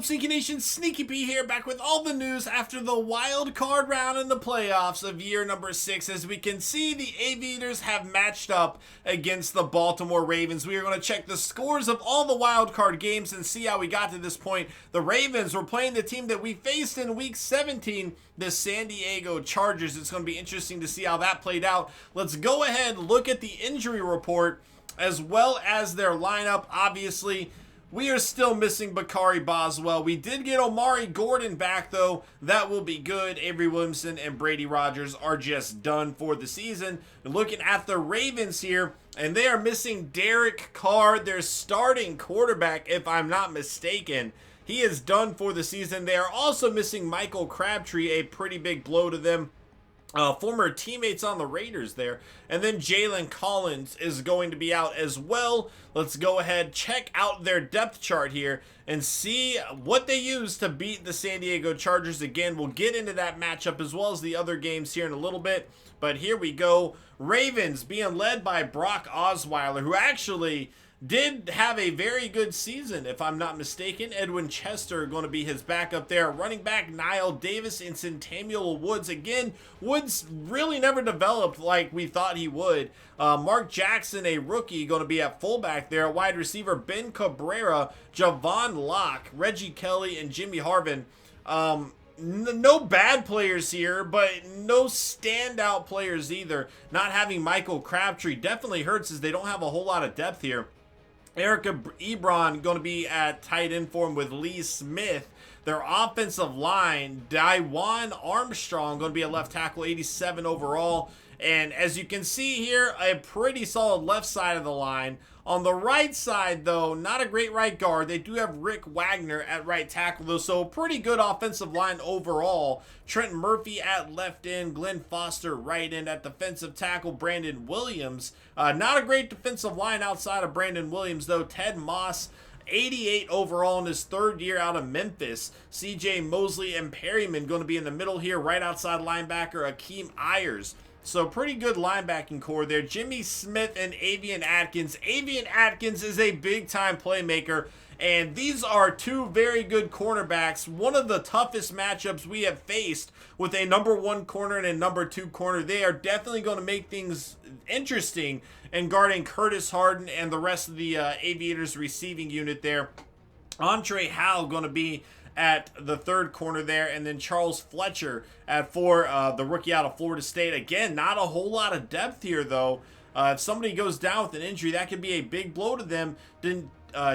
up, Sneaky Nation? Sneaky P here, back with all the news after the wild card round in the playoffs of year number 6. As we can see, the Aviators have matched up against the Baltimore Ravens. We are going to check the scores of all the wild card games and see how we got to this point. The Ravens were playing the team that we faced in week 17, the San Diego Chargers. It's going to be interesting to see how that played out. Let's go ahead and look at the injury report as well as their lineup. Obviously, we are still missing Bakari Boswell. We did get Omari Gordon back, though. That will be good. Avery Williamson and Brady Rogers are just done for the season. Looking at the Ravens here, and they are missing Derek Carr, their starting quarterback, if I'm not mistaken. He is done for the season. They are also missing Michael Crabtree, a pretty big blow to them. Former teammates on the Raiders there. And then Jalen Collins is going to be out as well. Let's go ahead, check out their depth chart here and see what they use to beat the San Diego Chargers. Again, we'll get into that matchup as well as the other games here in a little bit. But here we go. Ravens being led by Brock Osweiler, who actually did have a very good season, if I'm not mistaken. Edwin Chester going to be his backup there. Running back Niall Davis and Centennial Woods. Again, Woods really never developed like we thought he would. Mark Jackson, a rookie, going to be at fullback there. Wide receiver Ben Cabrera, Javon Locke, Reggie Kelly, and Jimmy Harvin. No bad players here, but no standout players either. Not having Michael Crabtree definitely hurts, as they don't have a whole lot of depth here. Eric Ebron going to be at tight end for him with Lee Smith. Their offensive line, Daiwan Armstrong going to be a left tackle, 87 overall. And as you can see here, a pretty solid left side of the line. On the right side, though, not a great right guard. They do have Rick Wagner at right tackle, though, so pretty good offensive line overall. Trent Murphy at left end, Glenn Foster right end at defensive tackle, Brandon Williams. Not a great defensive line outside of Brandon Williams, though. Ted Moss, 88 overall in his third year out of Memphis. CJ Mosley and Perryman going to be in the middle here, right outside linebacker Akeem Ayers. So pretty good linebacking core there. Jimmy Smith and Avian Atkins. Avian Atkins is a big-time playmaker, and these are two very good cornerbacks. One of the toughest matchups we have faced with a number 1 corner and a number 2 corner. They are definitely going to make things interesting in guarding Curtis Harden and the rest of the Aviators receiving unit there. Andre Howe going to be at the third corner there, and then Charles Fletcher at 4, the rookie out of Florida State. Again, not a whole lot of depth here, though. If somebody goes down with an injury, that could be a big blow to them.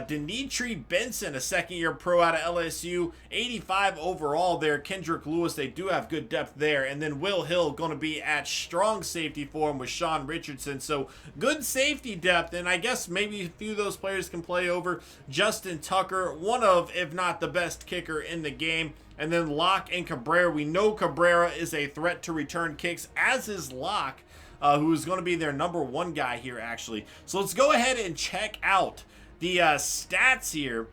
Dimitri Benson, a second-year pro out of LSU, 85 overall there. Kendrick Lewis, they do have good depth there. And then Will Hill going to be at strong safety for him with Sean Richardson. So good safety depth, and I guess maybe a few of those players can play over. Justin Tucker, one of, if not the best kicker in the game. And then Locke and Cabrera. We know Cabrera is a threat to return kicks, as is Locke, who is going to be their number 1 guy here, actually. So let's go ahead and check out the stats here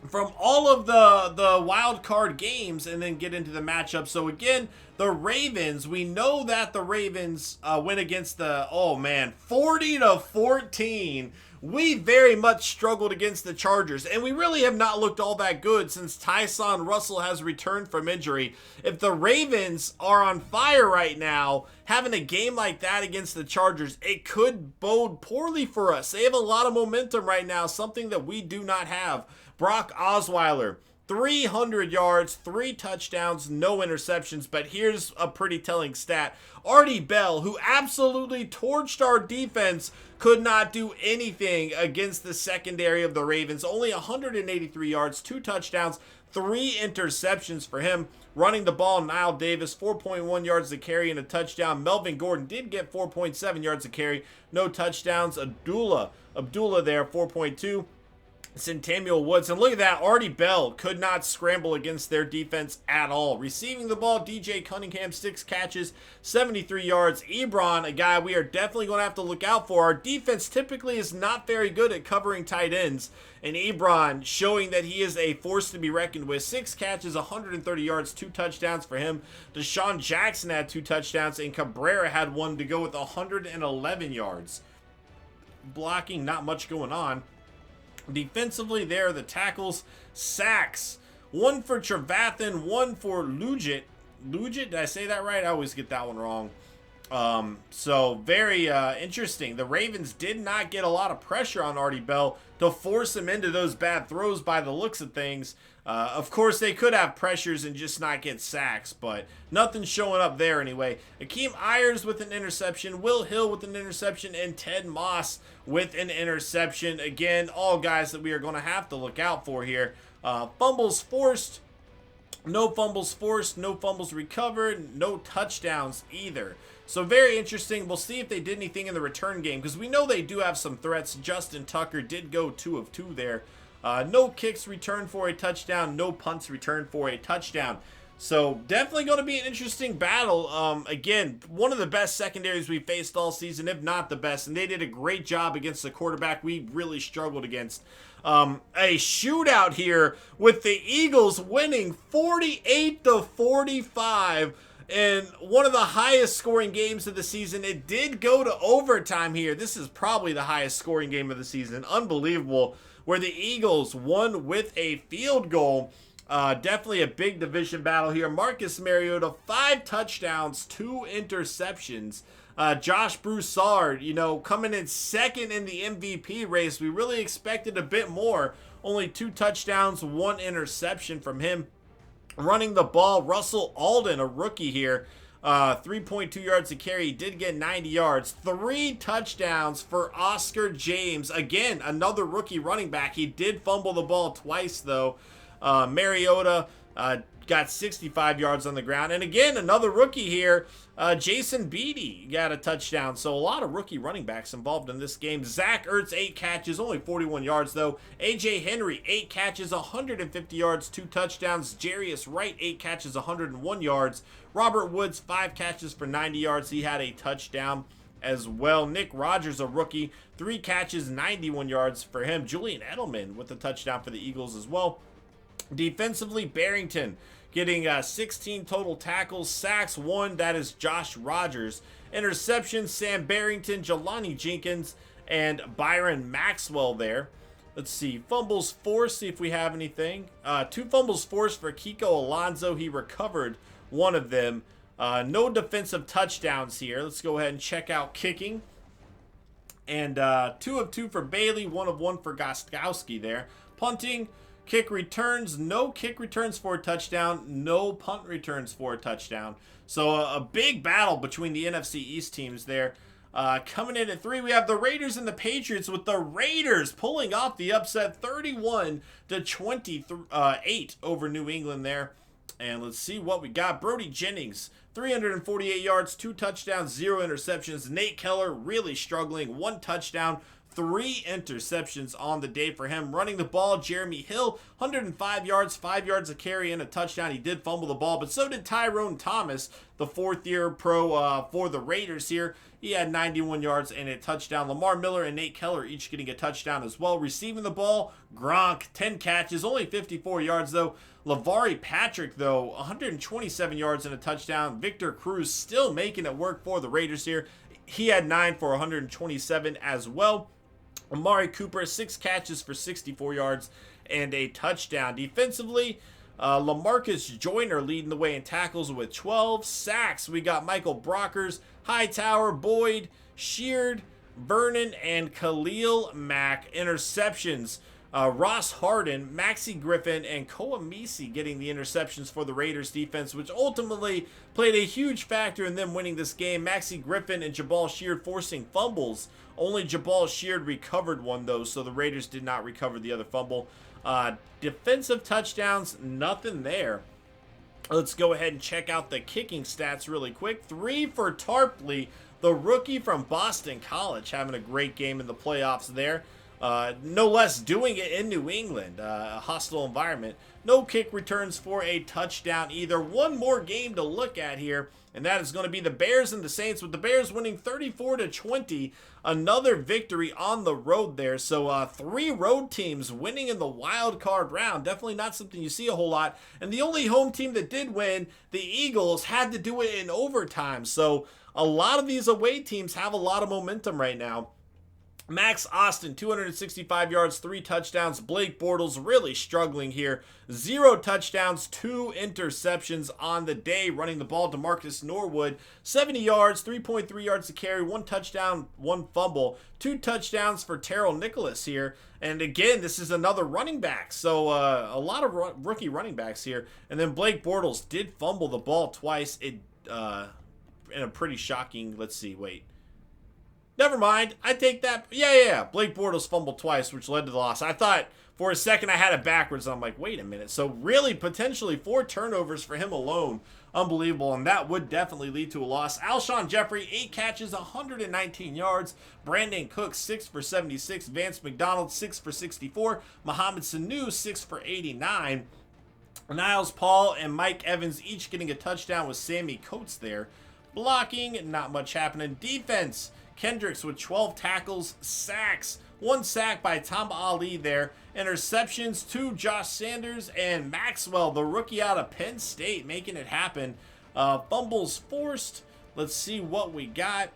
from all of the wild card games and then get into the matchup. So again, the Ravens, we know that the Ravens went against the, 40-14. We very much struggled against the Chargers, and we really have not looked all that good since Tyson Russell has returned from injury. If the Ravens are on fire right now, having a game like that against the Chargers, it could bode poorly for us. They have a lot of momentum right now, something that we do not have. Brock Osweiler, 300 yards, 3 touchdowns, no interceptions. But here's a pretty telling stat. Artie Bell, who absolutely torched our defense, could not do anything against the secondary of the Ravens. Only 183 yards, 2 touchdowns, 3 interceptions for him. Running the ball, Niall Davis, 4.1 yards a carry and a touchdown. Melvin Gordon did get 4.7 yards a carry, no touchdowns. Abdullah there, 4.2. Centennial Woods, and look at that, Artie Bell could not scramble against their defense at all. Receiving the ball, DJ Cunningham, 6 catches, 73 yards. Ebron, a guy we are definitely going to have to look out for. Our defense typically is not very good at covering tight ends, and Ebron showing that he is a force to be reckoned with. 6 catches, 130 yards, 2 touchdowns for him. Deshaun Jackson had 2 touchdowns, and Cabrera had 1 to go with 111 yards. Blocking, not much going on. Defensively there, the tackles, sacks, one for Trevathan, one for Lugit. Lugit, did I say that right? I always get that one wrong. So very interesting. The Ravens did not get a lot of pressure on Artie Bell to force him into those bad throws by the looks of things. Of course, they could have pressures and just not get sacks, but nothing showing up there anyway. Akeem Ayers with an interception, Will Hill with an interception, and Ted Moss with an interception. Again, all guys that we are going to have to look out for here. Fumbles forced, no fumbles forced, no fumbles recovered, no touchdowns either. So very interesting. We'll see if they did anything in the return game, because we know they do have some threats. Justin Tucker did go 2 of 2 there. No kicks returned for a touchdown, no punts returned for a touchdown. So definitely going to be an interesting battle. Again, one of the best secondaries we faced all season, if not the best, and they did a great job against the quarterback we really struggled against. A shootout here with the Eagles winning 48-45 in one of the highest scoring games of the season. It did go to overtime here. This is probably the highest scoring game of the season. Unbelievable. Where the Eagles won with a field goal. Definitely a big division battle here. Marcus Mariota, 5 touchdowns, 2 interceptions. Josh Broussard, coming in second in the MVP race. We really expected a bit more. Only 2 touchdowns, 1 interception from him. Running the ball, Russell Alden, a rookie here. 3.2 yards to carry. He did get 90 yards. 3 touchdowns for Oscar James. Again, another rookie running back. He did fumble the ball twice, though. Mariota got 65 yards on the ground. And again, another rookie here. Jason Beatty got a touchdown. So a lot of rookie running backs involved in this game. Zach Ertz, 8 catches, only 41 yards, though. A.J. Henry, 8 catches, 150 yards, 2 touchdowns. Jarius Wright, 8 catches, 101 yards. Robert Woods, 5 catches for 90 yards. He had a touchdown as well. Nick Rogers, a rookie, 3 catches, 91 yards for him. Julian Edelman with a touchdown for the Eagles as well. Defensively, Barrington getting 16 total tackles, sacks 1, that is Josh Rogers. Interceptions, Sam Barrington, Jelani Jenkins, and Byron Maxwell there. Let's see, fumbles forced, see if we have anything. 2 fumbles forced for Kiko Alonso. He recovered one of them. No defensive touchdowns here. Let's go ahead and check out kicking. And 2 of 2 for Bailey, 1 of 1 for Gostkowski there. Punting, kick returns, no kick returns for a touchdown, no punt returns for a touchdown. So a big battle between the NFC East teams there. Coming in at 3, we have the Raiders and the Patriots, with the Raiders pulling off the upset 31-28 over New England there. And let's see what we got. Brody Jennings, 348 yards, 2 touchdowns, 0 interceptions. Nate Keller really struggling, 1 touchdown, 3 interceptions on the day for him. Running the ball, Jeremy Hill, 105 yards, 5 yards a carry and a touchdown. He did fumble the ball, but so did Tyrone Thomas, the 4th-year pro for the Raiders here. He had 91 yards and a touchdown. Lamar Miller and Nate Keller each getting a touchdown as well. Receiving the ball, Gronk, 10 catches, only 54 yards though. LeVar Patrick, though, 127 yards and a touchdown. Victor Cruz still making it work for the Raiders here. He had 9 for 127 as well. Amari Cooper, 6 catches for 64 yards and a touchdown. Defensively, LaMarcus Joyner leading the way in tackles with 12 sacks. We got Michael Brockers, Hightower, Boyd, Sheard, Vernon, and Khalil Mack. Interceptions, Ross Harden, Maxi Griffin, and Koamisi getting the interceptions for the Raiders defense, which ultimately played a huge factor in them winning this game. Maxi Griffin and Jabal Sheard forcing fumbles. Only Jabal Sheard recovered one, though, so the Raiders did not recover the other fumble. Defensive touchdowns, nothing there. Let's go ahead and check out the kicking stats really quick. 3 for Tarpley, the rookie from Boston College, having a great game in the playoffs there. No less doing it in New England, a hostile environment. No kick returns for a touchdown either. One more game to look at here, and that is going to be the Bears and the Saints, with the Bears winning 34-20. Another victory on the road there. So 3 road teams winning in the wild card round. Definitely not something you see a whole lot. And the only home team that did win, the Eagles, had to do it in overtime. So a lot of these away teams have a lot of momentum right now. Max Austin, 265 yards, 3 touchdowns. Blake Bortles really struggling here. 0 touchdowns, 2 interceptions on the day. Running the ball, DeMarcus Norwood, 70 yards, 3.3 yards to carry, 1 touchdown, 1 fumble. 2 touchdowns for Terrell Nicholas here. And again, this is another running back. So a lot of rookie running backs here. And then Blake Bortles did fumble the ball twice. In a pretty shocking, let's see, wait. Never mind. I take that. Yeah. Blake Bortles fumbled twice, which led to the loss. I thought for a second I had it backwards. I'm like, wait a minute. So really, potentially 4 turnovers for him alone. Unbelievable. And that would definitely lead to a loss. Alshon Jeffrey, 8 catches, 119 yards. Brandon Cooks, 6 for 76. Vance McDonald, 6 for 64. Mohamed Sanu, 6 for 89. Niles Paul and Mike Evans each getting a touchdown with Sammy Coates there. Blocking, not much happening. Defense. Kendricks with 12 tackles, sacks, 1 sack by Tom Ali there. Interceptions, 2 Josh Sanders and Maxwell, the rookie out of Penn State, making it happen. Fumbles forced. Let's see what we got.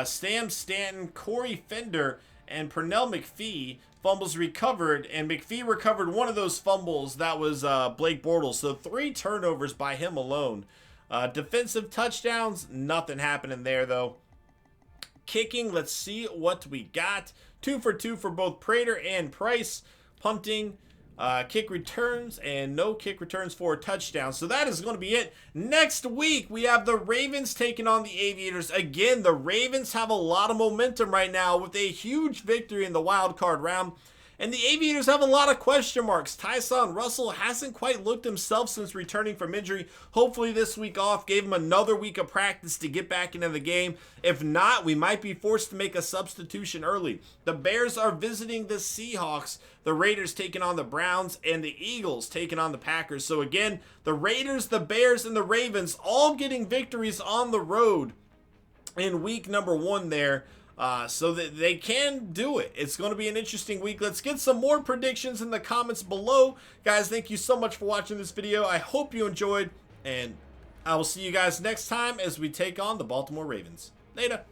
Sam Stanton, Corey Fender, and Pernell McPhee. Fumbles recovered, and McPhee recovered one of those fumbles. That was Blake Bortles. So 3 turnovers by him alone. Defensive touchdowns, nothing happening there though. Kicking, let's see what we got. 2 for 2 for both Prater and Price. Punting, kick returns, and no kick returns for a touchdown. So that is going to be it. Next week, we have the Ravens taking on the Aviators. Again, the Ravens have a lot of momentum right now with a huge victory in the wild card round. And the Aviators have a lot of question marks. Tyson Russell hasn't quite looked himself since returning from injury. Hopefully this week off gave him another week of practice to get back into the game. If not, we might be forced to make a substitution early. The Bears are visiting the Seahawks. The Raiders taking on the Browns, and the Eagles taking on the Packers. So again, the Raiders, the Bears, and the Ravens all getting victories on the road in week number 1 there. So that they can do it. It's going to be an interesting week. Let's get some more predictions in the comments below. Guys, thank you so much for watching this video. I hope you enjoyed, and I will see you guys next time as we take on the Baltimore Ravens. Later.